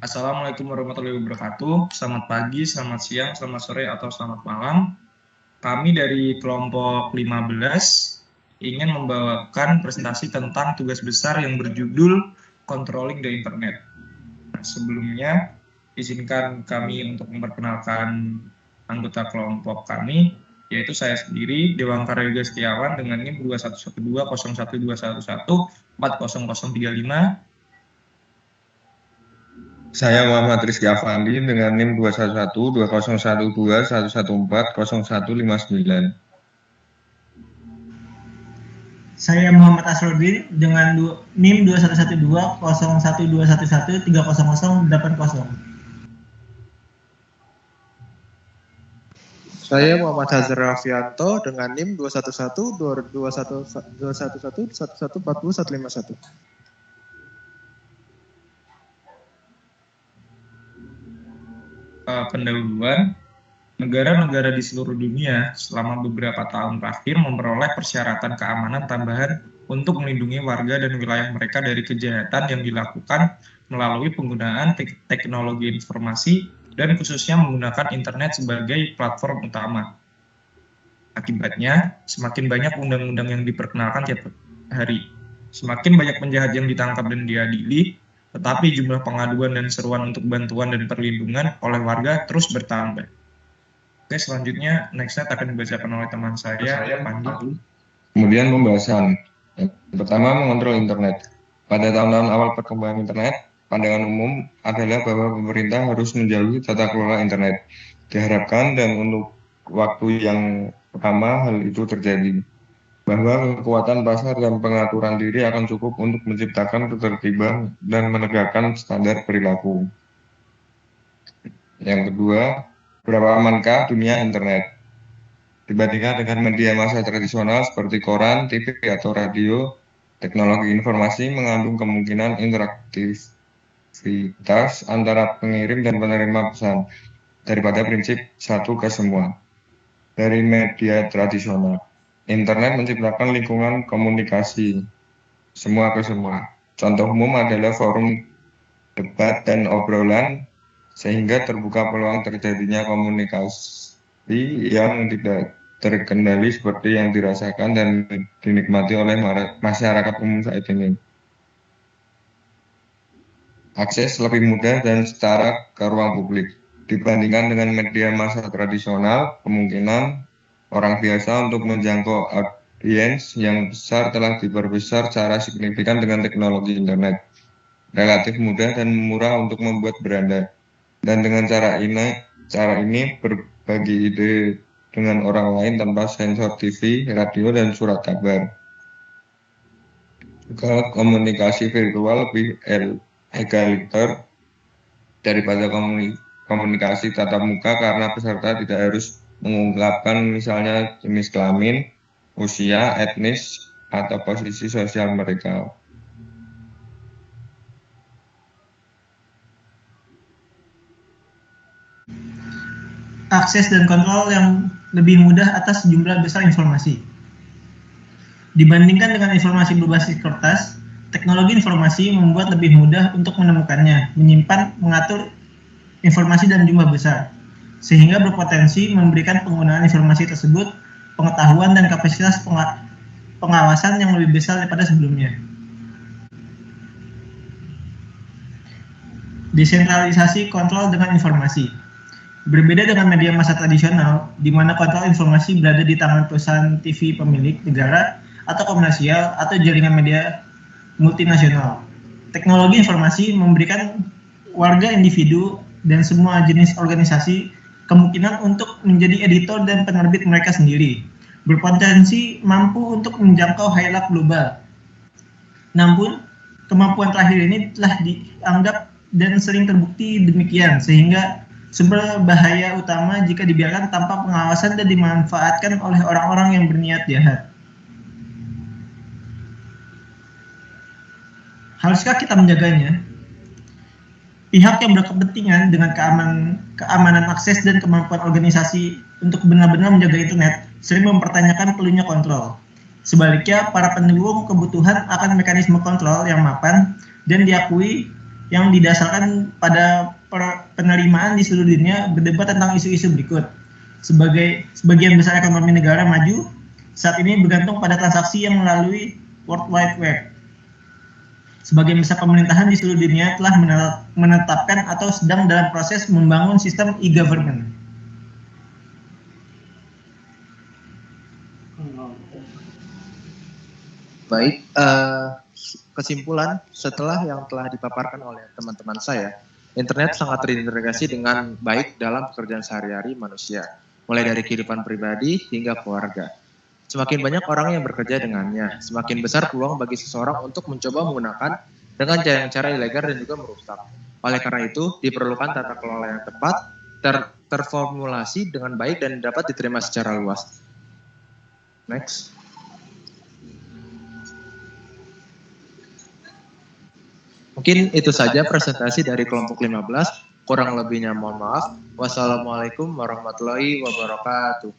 Assalamualaikum warahmatullahi wabarakatuh. Selamat pagi, selamat siang, selamat sore, atau selamat malam. Kami dari kelompok 15 ingin membawakan presentasi tentang tugas besar yang berjudul Controlling the Internet. Sebelumnya, izinkan kami untuk memperkenalkan anggota kelompok kami, yaitu saya sendiri, Dewangkara Yuga Setiawan dengan NIM 21120121400035. Saya Muhammad Rizky Afandi dengan NIM 21120121140140159. Saya Muhammad Asrudin dengan NIM 21120121130080. Saya Muhammad Hazar Rafianto dengan NIM 2112211114151. Pendahuluan, negara-negara di seluruh dunia selama beberapa tahun terakhir memperoleh persyaratan keamanan tambahan untuk melindungi warga dan wilayah mereka dari kejahatan yang dilakukan melalui penggunaan teknologi informasi dan khususnya menggunakan internet sebagai platform utama. Akibatnya, semakin banyak undang-undang yang diperkenalkan tiap hari. Semakin banyak penjahat yang ditangkap dan diadili, tetapi jumlah pengaduan dan seruan untuk bantuan dan perlindungan oleh warga terus bertambah. Oke, selanjutnya next slide akan dibacakan oleh teman saya, Pandu. Kemudian pembahasan. Yang pertama, mengontrol internet. Pada tahun-tahun awal perkembangan internet, pandangan umum adalah bahwa pemerintah harus menjauhi tata kelola internet. Diharapkan dan untuk waktu yang pertama hal itu terjadi, bahwa kekuatan pasar dan pengaturan diri akan cukup untuk menciptakan ketertiban dan menegakkan standar perilaku. Yang kedua, berapa amankah dunia internet? Dibandingkan dengan media massa tradisional seperti koran, TV, atau radio, teknologi informasi mengandung kemungkinan interaktivitas antara pengirim dan penerima pesan daripada prinsip satu ke semua. Dari media tradisional, internet menciptakan lingkungan komunikasi semua ke semua. Contoh umum adalah forum debat dan obrolan, sehingga terbuka peluang terjadinya komunikasi yang tidak terkendali seperti yang dirasakan dan dinikmati oleh masyarakat umum saat ini. Akses lebih mudah dan setara ke ruang publik. Dibandingkan dengan media massa tradisional, kemungkinan orang biasa untuk menjangkau audiens yang besar telah diperbesar secara signifikan dengan teknologi internet. Relatif mudah dan murah untuk membuat beranda. Dan dengan cara ini berbagi ide dengan orang lain tanpa sensor TV, radio, dan surat kabar. Juga komunikasi virtual lebih egaliter daripada komunikasi tatap muka karena peserta tidak harus mengungkapkan misalnya jenis kelamin, usia, etnis, atau posisi sosial mereka. Akses dan kontrol yang lebih mudah atas jumlah besar informasi. Dibandingkan dengan informasi berbasis kertas, teknologi informasi membuat lebih mudah untuk menemukannya, menyimpan, mengatur informasi dalam jumlah besar, sehingga berpotensi memberikan penggunaan informasi tersebut pengetahuan dan kapasitas pengawasan yang lebih besar daripada sebelumnya. Desentralisasi kontrol dengan informasi. Berbeda dengan media massa tradisional, di mana kontrol informasi berada di tangan perusahaan TV pemilik negara atau komersial atau jaringan media multinasional. Teknologi informasi memberikan warga individu dan semua jenis organisasi kemungkinan untuk menjadi editor dan penerbit mereka sendiri, berpotensi mampu untuk menjangkau highlight global. Namun, kemampuan terakhir ini telah dianggap dan sering terbukti demikian, sehingga berbahaya utama jika dibiarkan tanpa pengawasan dan dimanfaatkan oleh orang-orang yang berniat jahat. Haruskah kita menjaganya? Pihak yang berkepentingan dengan keamanan akses dan kemampuan organisasi untuk benar-benar menjaga internet sering mempertanyakan perlunya kontrol. Sebaliknya, para pendukung kebutuhan akan mekanisme kontrol yang mapan dan diakui yang didasarkan pada penerimaan di seluruh dunia berdebat tentang isu-isu berikut. Sebagian besar ekonomi negara maju saat ini bergantung pada transaksi yang melalui World Wide Web. Sebagian besar pemerintahan di seluruh dunia telah menetapkan atau sedang dalam proses membangun sistem e-government. Baik, kesimpulan setelah yang telah dipaparkan oleh teman-teman saya, internet sangat terintegrasi dengan baik dalam pekerjaan sehari-hari manusia, mulai dari kehidupan pribadi hingga keluarga. Semakin banyak orang yang bekerja dengannya, semakin besar peluang bagi seseorang untuk mencoba menggunakan dengan cara ilegal dan juga merusak. Oleh karena itu, diperlukan tata kelola yang tepat, terformulasi dengan baik dan dapat diterima secara luas. Next. Mungkin itu saja presentasi dari kelompok 15. Kurang lebihnya mohon maaf. Wassalamualaikum warahmatullahi wabarakatuh.